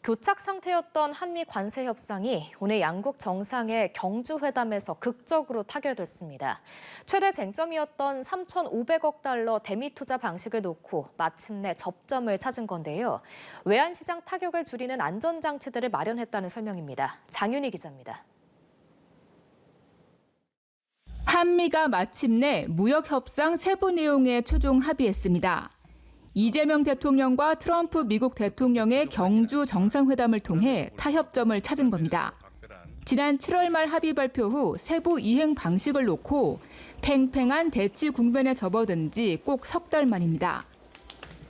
교착 상태였던 한미 관세 협상이 오늘 양국 정상의 경주회담에서 극적으로 타결됐습니다. 최대 쟁점이었던 3,500억 달러 대미 투자 방식을 놓고 마침내 접점을 찾은 건데요. 외환시장 타격을 줄이는 안전장치들을 마련했다는 설명입니다. 장윤희 기자입니다. 한미가 마침내 무역협상 세부 내용에 최종 합의했습니다. 이재명 대통령과 트럼프 미국 대통령의 경주 정상회담을 통해 타협점을 찾은 겁니다. 지난 7월 말 합의 발표 후 세부 이행 방식을 놓고 팽팽한 대치 국면에 접어든 지 꼭 석 달 만입니다.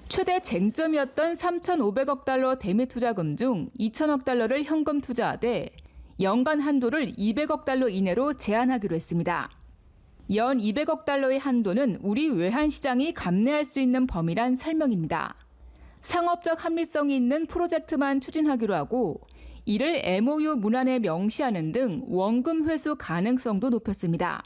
최대 쟁점이었던 3,500억 달러 대미 투자금 중 2,000억 달러를 현금 투자하되 연간 한도를 200억 달러 이내로 제한하기로 했습니다. 연 200억 달러의 한도는 우리 외환시장이 감내할 수 있는 범위란 설명입니다. 상업적 합리성이 있는 프로젝트만 추진하기로 하고 이를 MOU 문안에 명시하는 등 원금 회수 가능성도 높였습니다.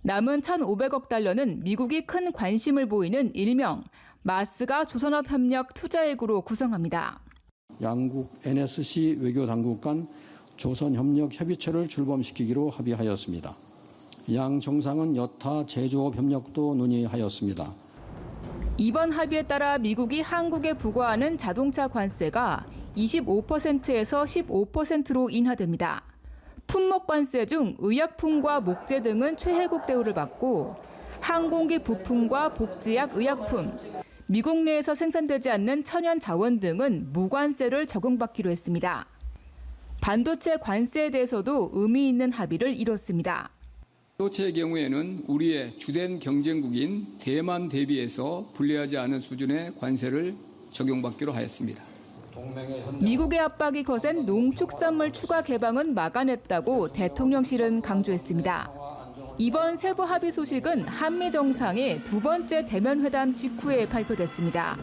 남은 1,500억 달러는 미국이 큰 관심을 보이는 일명 마스가 조선업협력 투자액으로 구성합니다. 양국 NSC 외교당국 간 조선협력협의체를 출범시키기로 합의하였습니다. 양 정상은 여타 제조업 협력도 논의하였습니다. 이번 합의에 따라 미국이 한국에 부과하는 자동차 관세가 25%에서 15%로 인하됩니다. 품목 관세 중 의약품과 목재 등은 최혜국 대우를 받고 항공기 부품과 복제약 의약품, 미국 내에서 생산되지 않는 천연 자원 등은 무관세를 적용받기로 했습니다. 반도체 관세에 대해서도 의미 있는 합의를 이뤘습니다. 반도체의 경우에는 우리의 주된 경쟁국인 대만 대비해서 불리하지 않은 수준의 관세를 적용받기로 하였습니다. 미국의 압박이 거센 농축산물 추가 개방은 막아냈다고 대통령실은 강조했습니다. 이번 세부 합의 소식은 한미 정상의 두 번째 대면 회담 직후에 발표됐습니다.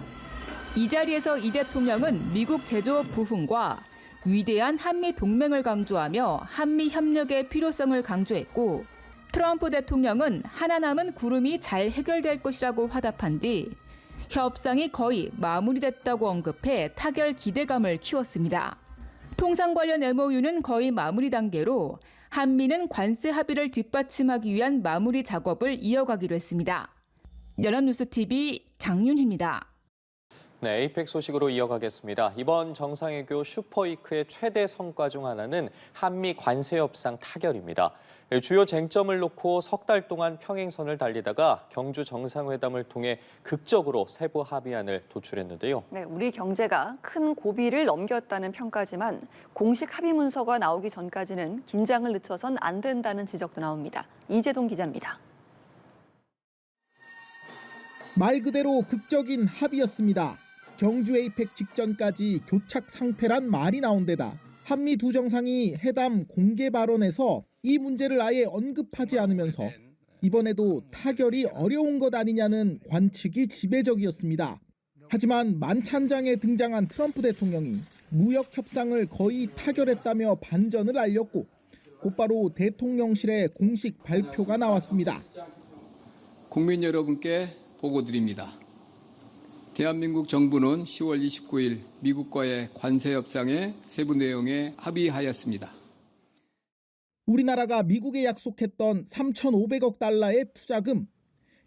이 자리에서 이 대통령은 미국 제조업 부흥과 위대한 한미 동맹을 강조하며 한미 협력의 필요성을 강조했고 트럼프 대통령은 하나 남은 구름이 잘 해결될 것이라고 화답한 뒤 협상이 거의 마무리됐다고 언급해 타결 기대감을 키웠습니다. 통상 관련 MOU는 거의 마무리 단계로 한미는 관세 합의를 뒷받침하기 위한 마무리 작업을 이어가기로 했습니다. 연합뉴스TV 장윤희입니다. 네, 에이펙 소식으로 이어가겠습니다. 이번 정상외교 슈퍼위크의 최대 성과 중 하나는 한미 관세 협상 타결입니다. 주요 쟁점을 놓고 석 달 동안 평행선을 달리다가 경주 정상회담을 통해 극적으로 세부 합의안을 도출했는데요. 네, 우리 경제가 큰 고비를 넘겼다는 평가지만 공식 합의 문서가 나오기 전까지는 긴장을 늦춰선 안 된다는 지적도 나옵니다. 이재동 기자입니다. 말 그대로 극적인 합의였습니다. 경주 에이펙 직전까지 교착 상태란 말이 나온 데다 한미 두 정상이 회담 공개 발언에서 이 문제를 아예 언급하지 않으면서 이번에도 타결이 어려운 것 아니냐는 관측이 지배적이었습니다. 하지만 만찬장에 등장한 트럼프 대통령이 무역 협상을 거의 타결했다며 반전을 알렸고 곧바로 대통령실의 공식 발표가 나왔습니다. 국민 여러분께 보고드립니다. 대한민국 정부는 10월 29일 미국과의 관세 협상의 세부 내용에 합의하였습니다. 우리나라가 미국에 약속했던 3,500억 달러의 투자금,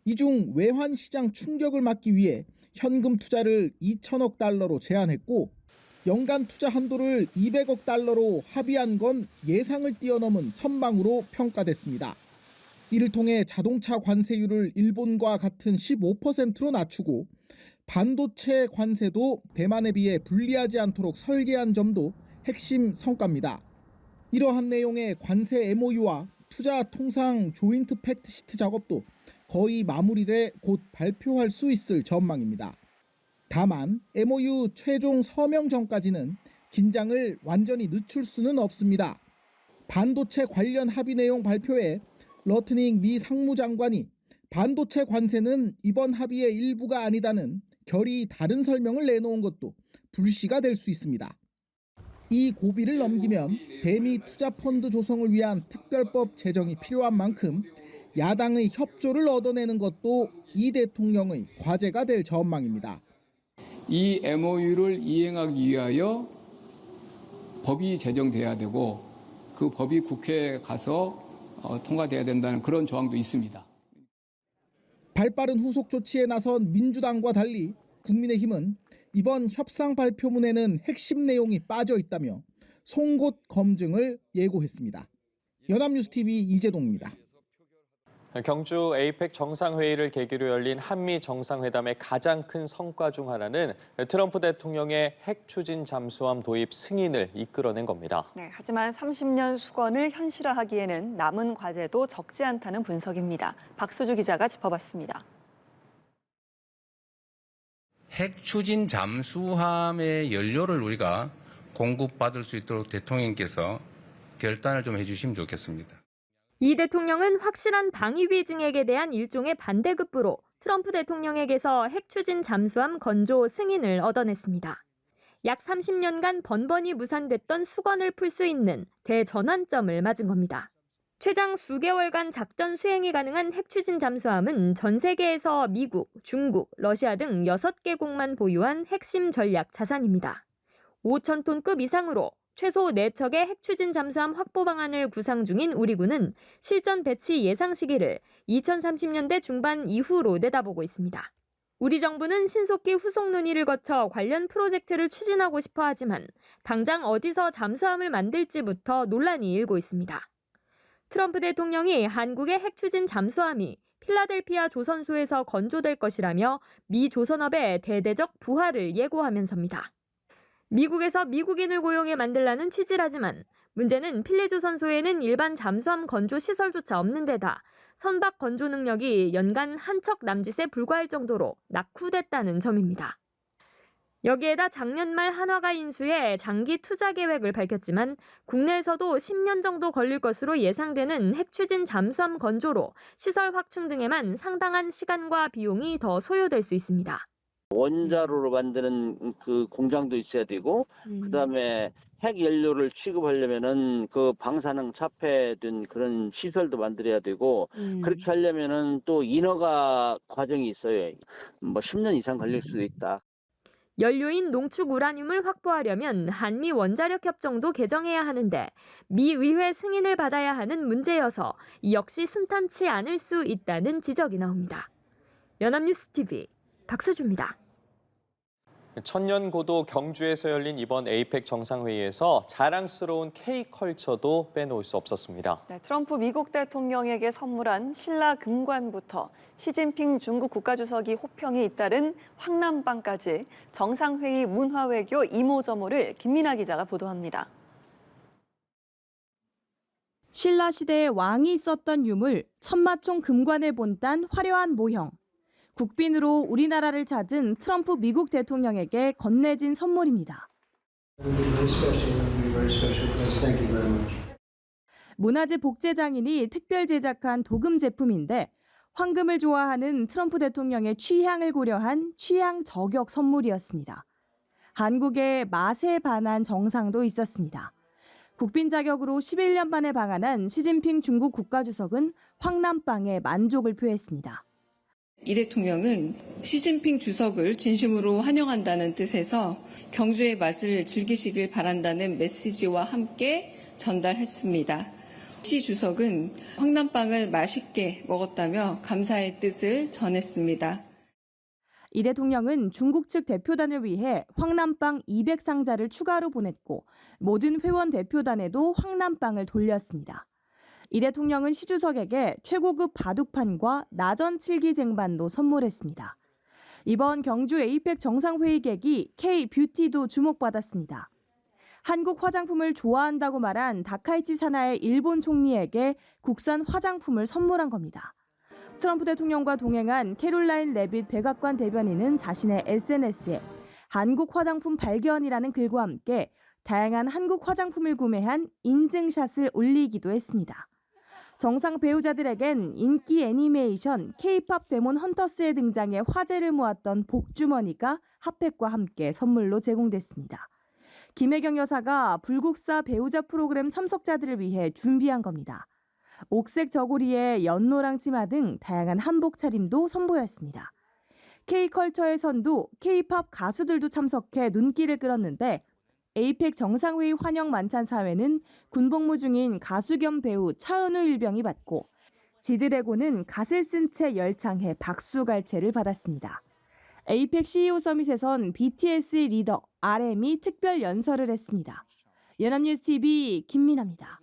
이 중 외환시장 충격을 막기 위해 현금 투자를 2,000억 달러로 제한했고 연간 투자 한도를 200억 달러로 합의한 건 예상을 뛰어넘은 선방으로 평가됐습니다. 이를 통해 자동차 관세율을 일본과 같은 15%로 낮추고 반도체 관세도 대만에 비해 불리하지 않도록 설계한 점도 핵심 성과입니다. 이러한 내용의 관세 MOU와 투자 통상 조인트 팩트시트 작업도 거의 마무리돼 곧 발표할 수 있을 전망입니다. 다만 MOU 최종 서명 전까지는 긴장을 완전히 늦출 수는 없습니다. 반도체 관련 합의 내용 발표에 러트닝 미 상무장관이 반도체 관세는 이번 합의의 일부가 아니다는 결이 다른 설명을 내놓은 것도 불씨가 될 수 있습니다. 이 고비를 넘기면 대미 투자펀드 조성을 위한 특별법 제정이 필요한 만큼 야당의 협조를 얻어내는 것도 이 대통령의 과제가 될 전망입니다. 이 MOU를 이행하기 위하여 법이 제정돼야 되고 그 법이 국회에 가서 통과돼야 된다는 그런 조항도 있습니다. 발빠른 후속 조치에 나선 민주당과 달리 국민의힘은 이번 협상 발표문에는 핵심 내용이 빠져 있다며 송곳 검증을 예고했습니다. 연합뉴스TV 이재동입니다. 경주 에이펙 정상회의를 계기로 열린 한미 정상회담의 가장 큰 성과 중 하나는 트럼프 대통령의 핵 추진 잠수함 도입 승인을 이끌어낸 겁니다. 네, 하지만 30년 수건을 현실화하기에는 남은 과제도 적지 않다는 분석입니다. 박수주 기자가 짚어봤습니다. 핵 추진 잠수함의 연료를 우리가 공급받을 수 있도록 대통령께서 결단을 좀 해주시면 좋겠습니다. 이 대통령은 확실한 방위비 증액에 대한 일종의 반대급부로 트럼프 대통령에게서 핵 추진 잠수함 건조 승인을 얻어냈습니다. 약 30년간 번번이 무산됐던 수건을 풀 수 있는 대전환점을 맞은 겁니다. 최장 수개월간 작전 수행이 가능한 핵 추진 잠수함은 전 세계에서 미국, 중국, 러시아 등 6개국만 보유한 핵심 전략 자산입니다. 5,000톤급 이상으로 최소 4척의 핵 추진 잠수함 확보 방안을 구상 중인 우리 군은 실전 배치 예상 시기를 2030년대 중반 이후로 내다보고 있습니다. 우리 정부는 신속히 후속 논의를 거쳐 관련 프로젝트를 추진하고 싶어 하지만 당장 어디서 잠수함을 만들지부터 논란이 일고 있습니다. 트럼프 대통령이 한국의 핵 추진 잠수함이 필라델피아 조선소에서 건조될 것이라며 미 조선업의 대대적 부활을 예고하면서입니다. 미국에서 미국인을 고용해 만들라는 취지라지만 문제는 필리조선소에는 일반 잠수함 건조 시설조차 없는 데다 선박 건조 능력이 연간 한 척 남짓에 불과할 정도로 낙후됐다는 점입니다. 여기에다 작년 말 한화가 인수해 장기 투자 계획을 밝혔지만 국내에서도 10년 정도 걸릴 것으로 예상되는 핵 추진 잠수함 건조로 시설 확충 등에만 상당한 시간과 비용이 더 소요될 수 있습니다. 원자로로 만드는 그 공장도 있어야 되고 그다음에 핵 연료를 취급하려면은 그 방사능 차폐된 그런 시설도 만들어야 되고 그렇게 하려면은 또 인허가 과정이 있어요. 뭐 10년 이상 걸릴 수도 있다. 연료인 농축 우라늄을 확보하려면 한미 원자력 협정도 개정해야 하는데 미 의회 승인을 받아야 하는 문제여서 이 역시 순탄치 않을 수 있다는 지적이 나옵니다. 연합뉴스TV 박수주입니다. 천년고도 경주에서 열린 이번 에이펙 정상회의에서 자랑스러운 K컬처도 빼놓을 수 없었습니다. 네, 트럼프 미국 대통령에게 선물한 신라 금관부터 시진핑 중국 국가주석이 호평이 잇따른 황남빵까지 정상회의 문화외교 이모저모를 김민아 기자가 보도합니다. 신라 시대에 왕이 썼던 유물 천마총 금관을 본딴 화려한 모형. 국빈으로 우리나라를 찾은 트럼프 미국 대통령에게 건네진 선물입니다. 문화재 복제장인이 특별 제작한 도금 제품인데 황금을 좋아하는 트럼프 대통령의 취향을 고려한 취향 저격 선물이었습니다. 한국의 맛에 반한 정상도 있었습니다. 국빈 자격으로 11년 만에 방한한 시진핑 중국 국가주석은 황남빵에 만족을 표했습니다. 이 대통령은 시진핑 주석을 진심으로 환영한다는 뜻에서 경주의 맛을 즐기시길 바란다는 메시지와 함께 전달했습니다. 시 주석은 황남빵을 맛있게 먹었다며 감사의 뜻을 전했습니다. 이 대통령은 중국 측 대표단을 위해 황남빵 200상자를 추가로 보냈고 모든 회원 대표단에도 황남빵을 돌렸습니다. 이 대통령은 시 주석에게 최고급 바둑판과 나전 칠기 쟁반도 선물했습니다. 이번 경주 에이펙 정상회의객이 K-뷰티도 주목받았습니다. 한국 화장품을 좋아한다고 말한 다카이치 사나의 일본 총리에게 국산 화장품을 선물한 겁니다. 트럼프 대통령과 동행한 캐롤라인 레빗 백악관 대변인은 자신의 SNS에 한국 화장품 발견이라는 글과 함께 다양한 한국 화장품을 구매한 인증샷을 올리기도 했습니다. 정상 배우자들에겐 인기 애니메이션 K-팝 데몬 헌터스에 등장해 화제를 모았던 복주머니가 핫팩과 함께 선물로 제공됐습니다. 김혜경 여사가 불국사 배우자 프로그램 참석자들을 위해 준비한 겁니다. 옥색 저고리에 연노랑 치마 등 다양한 한복 차림도 선보였습니다. K컬처의 선두 K-팝 가수들도 참석해 눈길을 끌었는데 에이펙 정상회의 환영 만찬 사회는 군복무 중인 가수 겸 배우 차은우 일병이 받고 지드래곤은 갓을 쓴 채 열창해 박수갈채를 받았습니다. 에이펙 CEO 서밋에선 BTS의 리더 RM이 특별 연설을 했습니다. 연합뉴스 TV 김민아입니다.